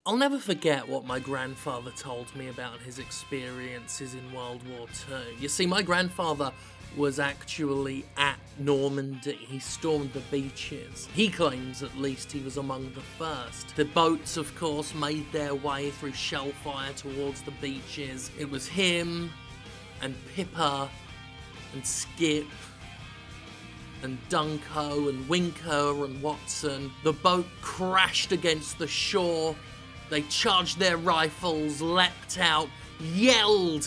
I'll never forget what my grandfather told me about his experiences in World War II. You see, my grandfather was actually at Normandy. He stormed the beaches. He claims, at least, he was among the first. The boats, of course, made their way through shell fire towards the beaches. It was him and Pippa and Skip and Dunko and Winker and Watson. The boat crashed against the shore. They charged their rifles, leapt out, yelled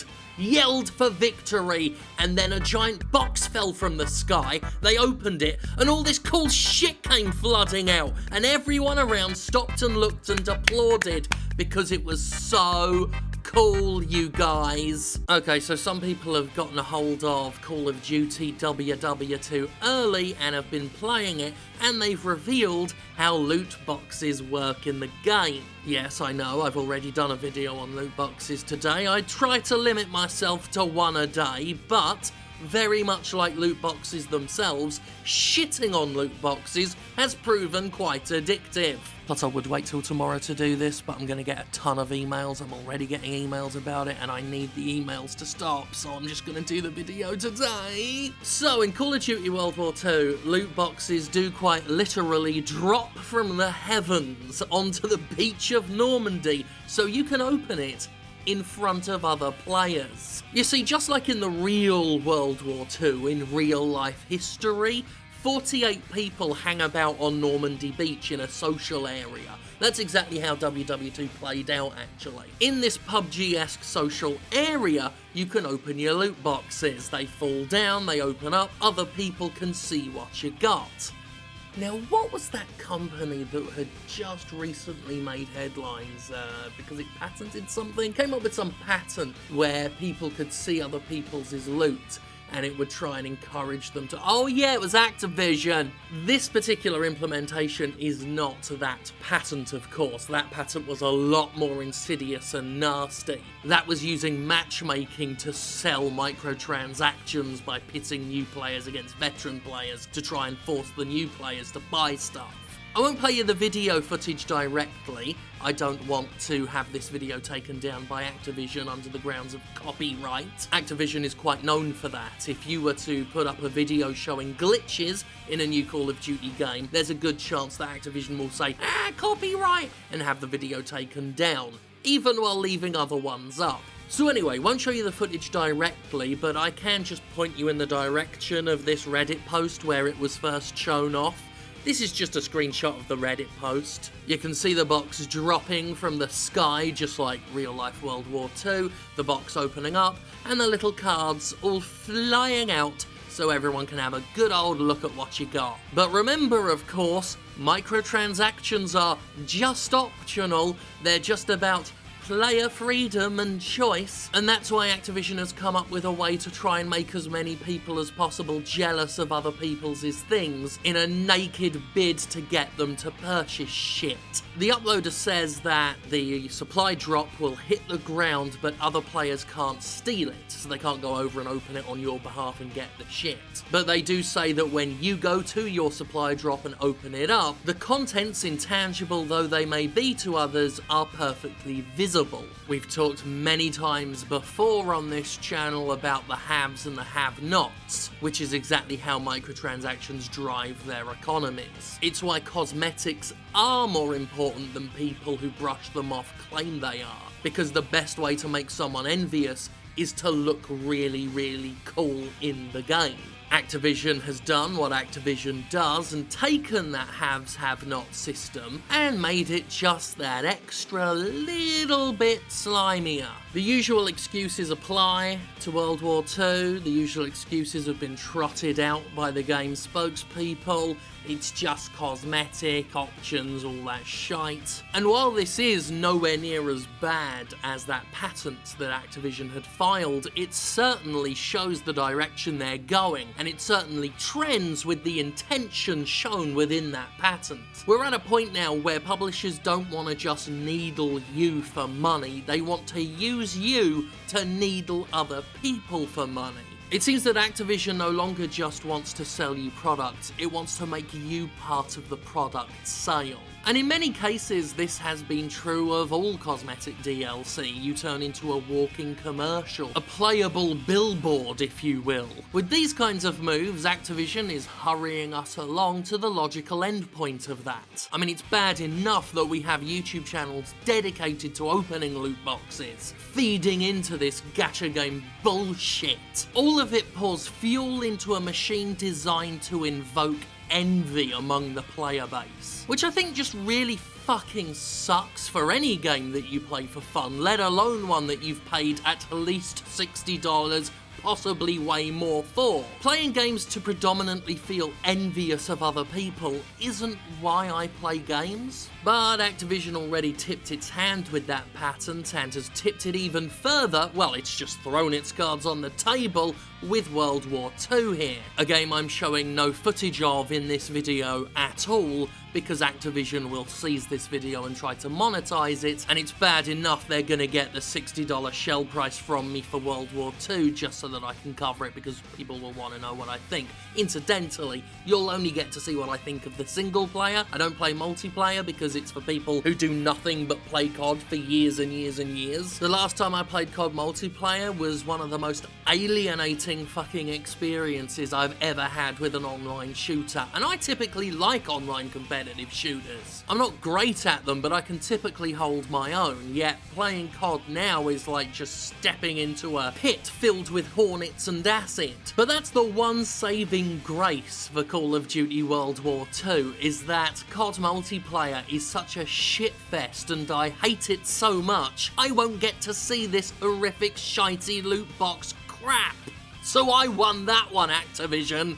for victory, and then a giant box fell from the sky. They opened it, and all this cool shit came flooding out, and everyone around stopped and looked and applauded because it was so cool, you guys. Okay, so some people have gotten a hold of Call of Duty WWII early and have been playing it, and they've revealed how loot boxes work in the game. Yes, I know, I've already done a video on loot boxes today. I try to limit myself to one a day, but very much like loot boxes themselves, shitting on loot boxes has proven quite addictive. Plus, I would wait till tomorrow to do this, but I'm going to get a ton of emails. I'm already getting emails about it, and I need the emails to stop, so I'm just going to do the video today. So, in Call of Duty World War II, loot boxes do quite literally drop from the heavens onto the beach of Normandy, so you can open it in front of other players. You see, just like in the real World War II, in real life history, 48 people hang about on Normandy Beach in a social area. That's exactly how WW2 played out, actually. In this PUBG-esque social area, you can open your loot boxes. They fall down, they open up, other people can see what you got. Now, what was that company that had just recently made headlines because it patented something? Came up with some patent where people could see other people's loot, and it would try and encourage them to... Oh yeah, it was Activision! This particular implementation is not that patent, of course. That patent was a lot more insidious and nasty. That was using matchmaking to sell microtransactions by pitting new players against veteran players to try and force the new players to buy stuff. I won't play you the video footage directly. I don't want to have this video taken down by Activision under the grounds of copyright. Activision is quite known for that. If you were to put up a video showing glitches in a new Call of Duty game, there's a good chance that Activision will say, copyright, and have the video taken down, even while leaving other ones up. So anyway, won't show you the footage directly, but I can just point you in the direction of this Reddit post where it was first shown off. This is just a screenshot of the Reddit post. You can see the box dropping from the sky, just like real-life World War II, the box opening up, and the little cards all flying out so everyone can have a good old look at what you got. But remember, of course, microtransactions are just optional. They're just about player freedom and choice, and that's why Activision has come up with a way to try and make as many people as possible jealous of other people's things in a naked bid to get them to purchase shit. The uploader says that the supply drop will hit the ground, but other players can't steal it, so they can't go over and open it on your behalf and get the shit. But they do say that when you go to your supply drop and open it up, the contents, intangible though they may be to others, are perfectly visible. We've talked many times before on this channel about the haves and the have-nots, which is exactly how microtransactions drive their economies. It's why cosmetics are more important than people who brush them off claim they are, because the best way to make someone envious is to look really, really cool in the game. Activision has done what Activision does and taken that haves-have-not system and made it just that extra little bit slimier. The usual excuses apply to World War II. The usual excuses have been trotted out by the game's spokespeople. It's just cosmetic options, all that shite. And while this is nowhere near as bad as that patent that Activision had filed, it certainly shows the direction they're going, and it certainly trends with the intention shown within that patent. We're at a point now where publishers don't want to just needle you for money, they want to use you to needle other people for money. It seems that Activision no longer just wants to sell you products, it wants to make you part of the product sale. And in many cases, this has been true of all cosmetic DLC. You turn into a walking commercial, a playable billboard, if you will. With these kinds of moves, Activision is hurrying us along to the logical endpoint of that. I mean, it's bad enough that we have YouTube channels dedicated to opening loot boxes, feeding into this gacha game bullshit. All of it pours fuel into a machine designed to invoke envy among the player base, which I think just really fucking sucks for any game that you play for fun, let alone one that you've paid at least $60, possibly way more for. Playing games to predominantly feel envious of other people isn't why I play games. But Activision already tipped its hand with that pattern and has tipped it even further, well, it's just thrown its cards on the table with World War II here. A game I'm showing no footage of in this video at all, because Activision will seize this video and try to monetize it, and it's bad enough they're gonna get the $60 shell price from me for World War II just so that I can cover it, because people will want to know what I think. Incidentally, you'll only get to see what I think of the single player. I don't play multiplayer because it's for people who do nothing but play COD for years and years and years. The last time I played COD multiplayer was one of the most alienating fucking experiences I've ever had with an online shooter, and I typically like online competitive shooters. I'm not great at them, but I can typically hold my own, yet playing COD now is like just stepping into a pit filled with hornets and acid. But that's the one saving grace for Call of Duty World War II, is that COD multiplayer is such a shitfest and I hate it so much, I won't get to see this horrific shitey loot box crap. So I won that one, Activision.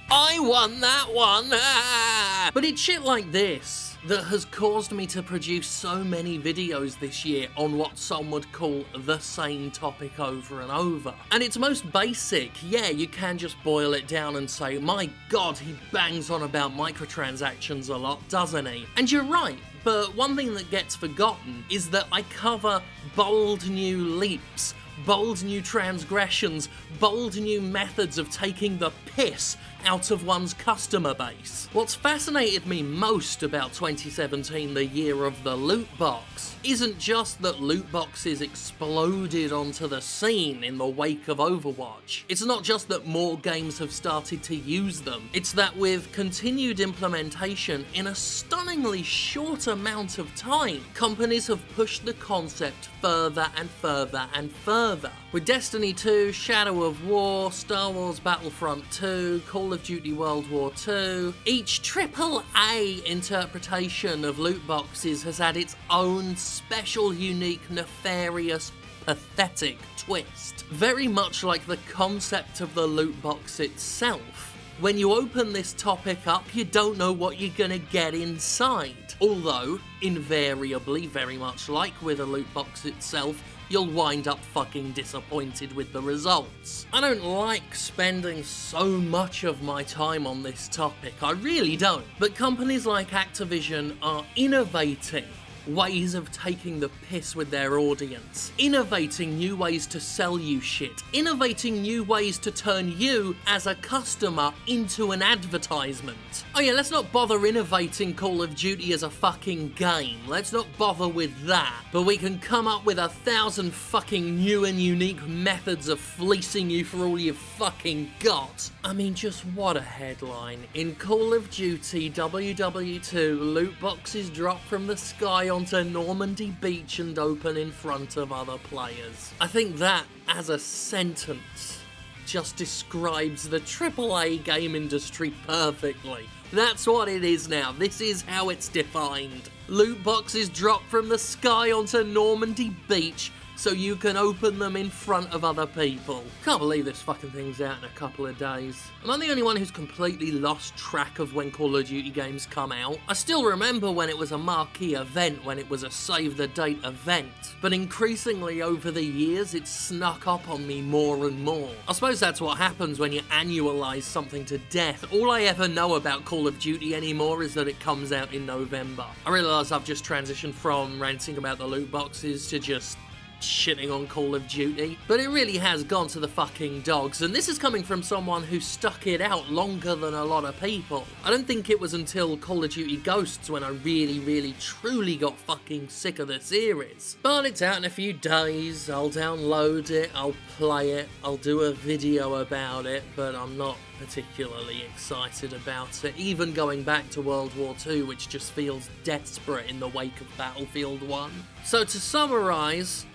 I won that one! Ah! But it's shit like this that has caused me to produce so many videos this year on what some would call the same topic over and over. And it's most basic. Yeah, you can just boil it down and say, my god, he bangs on about microtransactions a lot, doesn't he? And you're right. But one thing that gets forgotten is that I cover bold new leaps, bold new transgressions, bold new methods of taking the piss out of one's customer base. What's fascinated me most about 2017, the year of the loot box, isn't just that loot boxes exploded onto the scene in the wake of Overwatch. It's not just that more games have started to use them. It's that with continued implementation in a stunningly short amount of time, companies have pushed the concept further and further and further. With Destiny 2, Shadow of War, Star Wars Battlefront 2, Call of Duty World War II, each AAA interpretation of loot boxes has had its own special, unique, nefarious, pathetic twist. Very much like the concept of the loot box itself. When you open this topic up, you don't know what you're gonna get inside. Although, invariably, very much like with a loot box itself, you'll wind up fucking disappointed with the results. I don't like spending so much of my time on this topic, I really don't. But companies like Activision are innovating ways of taking the piss with their audience, innovating new ways to sell you shit, innovating new ways to turn you as a customer into an advertisement. Oh yeah, let's not bother innovating Call of Duty as a fucking game, let's not bother with that, but we can come up with 1,000 fucking new and unique methods of fleecing you for all you've fucking got. I mean, just what a headline. In Call of Duty WWII, loot boxes drop from the sky onto Normandy Beach and open in front of other players. I think that, as a sentence, just describes the AAA game industry perfectly. That's what it is now. This is how it's defined. Loot boxes drop from the sky onto Normandy Beach so you can open them in front of other people. Can't believe this fucking thing's out in a couple of days. Am I the only one who's completely lost track of when Call of Duty games come out? I still remember when it was a marquee event, when it was a save the date event, but increasingly over the years it's snuck up on me more and more. I suppose that's what happens when you annualize something to death. All I ever know about Call of Duty anymore is that it comes out in November. I realise I've just transitioned from ranting about the loot boxes to just shitting on Call of Duty, but it really has gone to the fucking dogs, and this is coming from someone who stuck it out longer than a lot of people. I don't think it was until Call of Duty Ghosts when I really truly got fucking sick of the series. But it's out in a few days, I'll download it, I'll play it, I'll do a video about it, but I'm not particularly excited about it, even going back to World War II, which just feels desperate in the wake of Battlefield 1. So to summarise,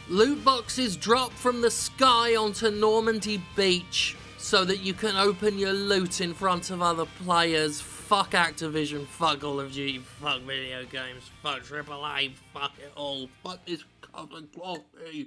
loot boxes drop from the sky onto Normandy Beach so that you can open your loot in front of other players. Fuck Activision, fuck Call of Duty, fuck video games, fuck AAA, fuck it all, fuck this cup of coffee.